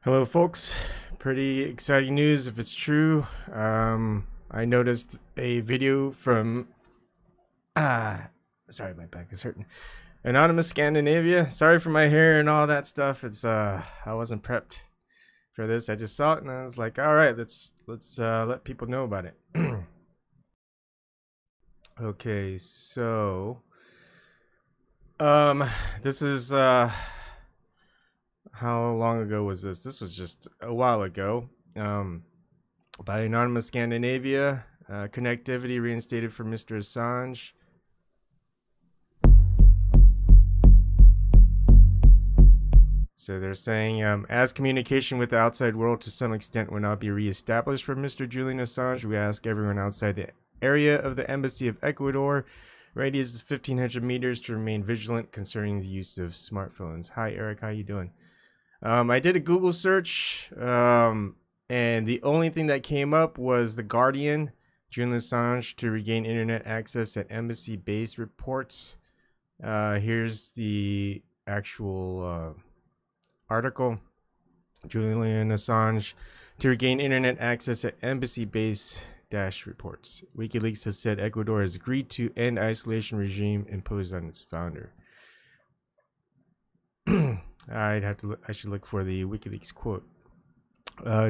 Hello, folks. Pretty exciting news if it's true. I noticed a video from sorry, my back is hurting. Anonymous Scandinavia. Sorry for my hair and all that stuff. It's I wasn't prepped for this. I just saw it and I was like, all right, let's let people know about it. Okay, so this is how long ago was this? This was just a while ago. By Anonymous Scandinavia, connectivity reinstated for Mr. Assange. So they're saying, as communication with the outside world to some extent will not be reestablished for Mr. Julian Assange, we ask everyone outside the area of the Embassy of Ecuador, radius is 1,500 meters, to remain vigilant concerning the use of smartphones. Hi, Eric. How you doing? I did a Google search, and the only thing that came up was The Guardian, Julian Assange to regain internet access at embassy base reports. Here's the actual article. Julian Assange to regain internet access at embassy base reports. WikiLeaks has said Ecuador has agreed to end isolation regime imposed on its founder. I should look for the WikiLeaks quote.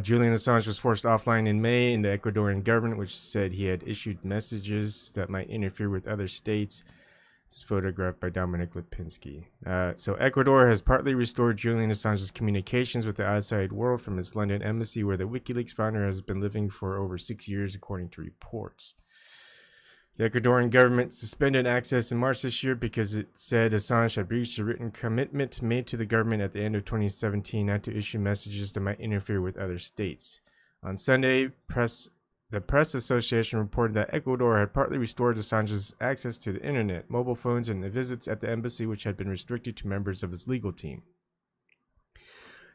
Julian Assange was forced offline in May in the Ecuadorian government, which said he had issued messages that might interfere with other states. It's photographed by Dominic Lipinski. So Ecuador has partly restored Julian Assange's communications with the outside world from his London embassy, where the WikiLeaks founder has been living for over 6 years, according to reports. The Ecuadorian government suspended access in March this year because it said Assange had breached a written commitment made to the government at the end of 2017 not to issue messages that might interfere with other states. On Sunday, the Press Association reported that Ecuador had partly restored Assange's access to the internet, mobile phones, and the visits at the embassy, which had been restricted to members of his legal team.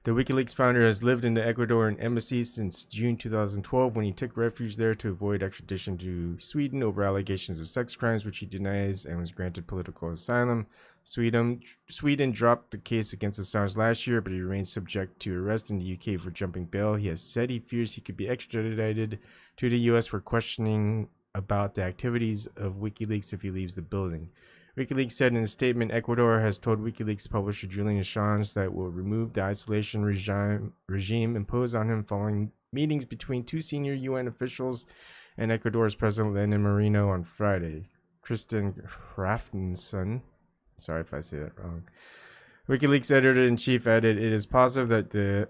The WikiLeaks founder has lived in the Ecuadorian embassy since June 2012, when he took refuge there to avoid extradition to Sweden over allegations of sex crimes, which he denies, and was granted political asylum. Sweden dropped the case against Assange last year, but he remains subject to arrest in the UK for jumping bail. He has said he fears he could be extradited to the US for questioning about the activities of WikiLeaks if he leaves the building. WikiLeaks said in a statement, Ecuador has told WikiLeaks publisher Julian Assange that it will remove the isolation regime imposed on him following meetings between two senior UN officials and Ecuador's President Lenin Moreno on Friday. Kristen Hrafnsson, sorry if I say that wrong. WikiLeaks editor-in-chief added, it is positive that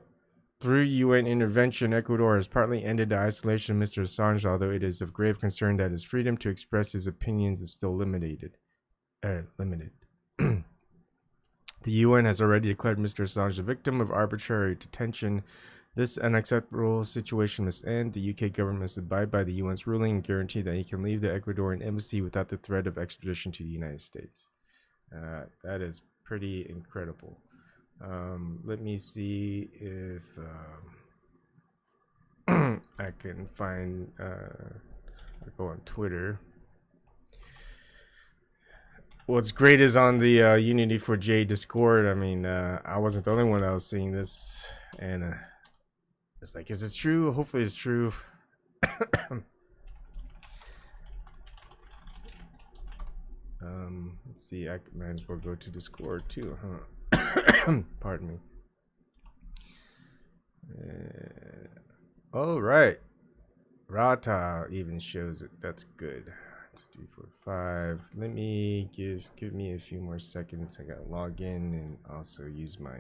through UN intervention, Ecuador has partly ended the isolation of Mr. Assange, although it is of grave concern that his freedom to express his opinions is still limited. The UN has already declared Mr. Assange a victim of arbitrary detention. This unacceptable situation must end. The UK government must abide by the UN's ruling and guarantee that he can leave the Ecuadorian embassy without the threat of extradition to the United States. That is pretty incredible. Let me see if I can find. I'll go on Twitter. What's great is on the Unity4J Discord. I mean, I wasn't the only one that was seeing this, and it's like, is this true? Hopefully, it's true. Let's see. I might as well go to Discord too, huh? Pardon me. All right. Rata even shows it. That's good. 2, 3, 4, 5. Let me give me a few more seconds. I gotta log in and also use my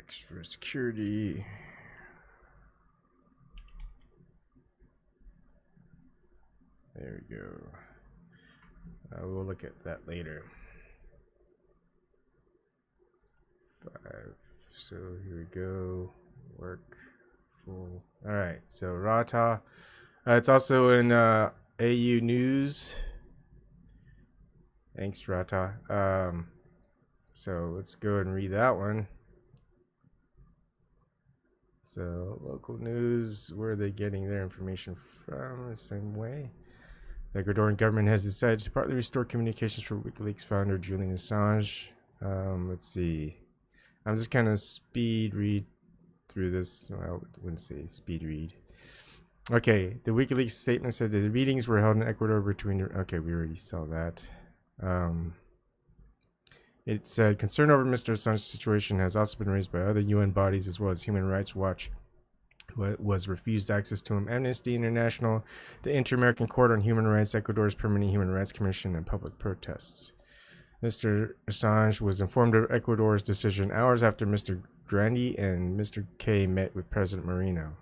extra security. There we go. We'll look at that later. 5. So here we go. Work full. All right. So Rata. It's also in AU News. Thanks, Rata. So let's go and read that one. So local news, where are they getting their information from? The same way. The Ecuadorian government has decided to partly restore communications for WikiLeaks founder Julian Assange. Let's see. I'm just kind of speed read through this. Well, I wouldn't say speed read. Okay, the WikiLeaks statement said that the meetings were held in Ecuador between... Okay, we already saw that. It said, concern over Mr. Assange's situation has also been raised by other UN bodies as well as Human Rights Watch, was refused access to him. Amnesty International, the Inter-American Court on Human Rights, Ecuador's Permanent Human Rights Commission, and public protests. Mr. Assange was informed of Ecuador's decision hours after Mr. Grandi and Mr. K met with President Moreno.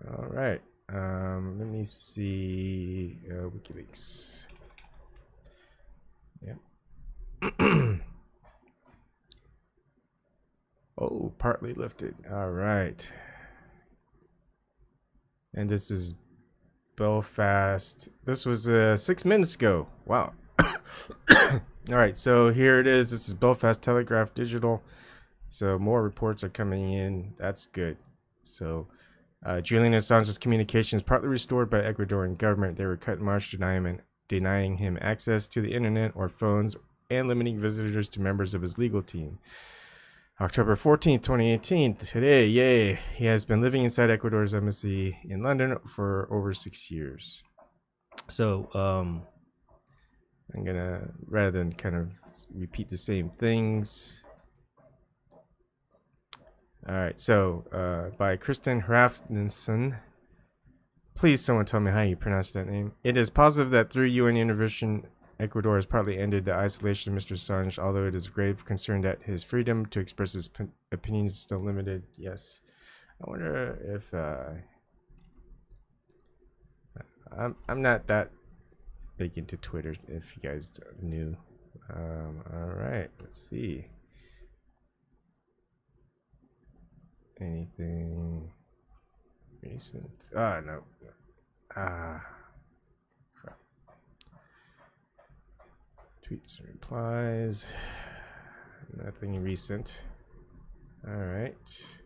All right. Let me see. WikiLeaks. Yep. Oh, partly lifted. All right. And this is Belfast. This was 6 minutes ago. Wow. All right, so here it is. This is Belfast Telegraph Digital. So more reports are coming in. That's good. So Julian Assange's communications partly restored by Ecuadorian government. They were cut in March, denying him access to the internet or phones and limiting visitors to members of his legal team. October 14th, 2018, today, yay, he has been living inside Ecuador's embassy in London for over 6 years. So, I'm gonna, rather than kind of repeat the same things. All right, so, by Kristen Hrafnson. Please, someone tell me how you pronounce that name. It is positive that through UN intervention, Ecuador has partly ended the isolation of Mr. Assange, although it is of grave concern that his freedom to express his opinions is still limited. Yes. I wonder if I'm not that big into Twitter, if you guys knew. All right, let's see. Anything recent? Ah, no. Tweets and replies. Nothing recent. All right.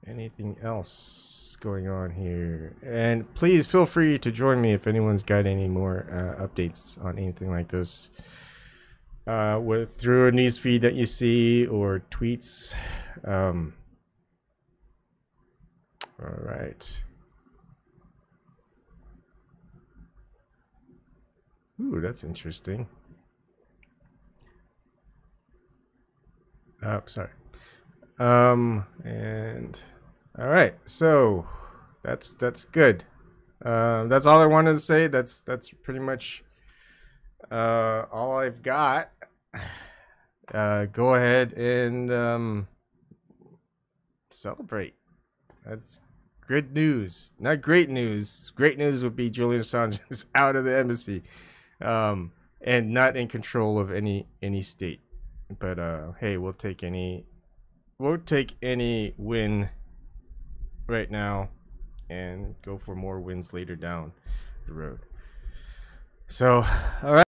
Anything else going on here? And please feel free to join me if anyone's got any more updates on anything like this. Through a news feed that you see or tweets. All right. Ooh, that's interesting. Oh, sorry. And all right, so that's good. That's all I wanted to say. That's pretty much all I've got. Go ahead and celebrate. That's good news. Not great news. Great news would be Julian Assange is out of the embassy. And not in control of any state, but hey, we'll take any win right now and go for more wins later down the road. So all right.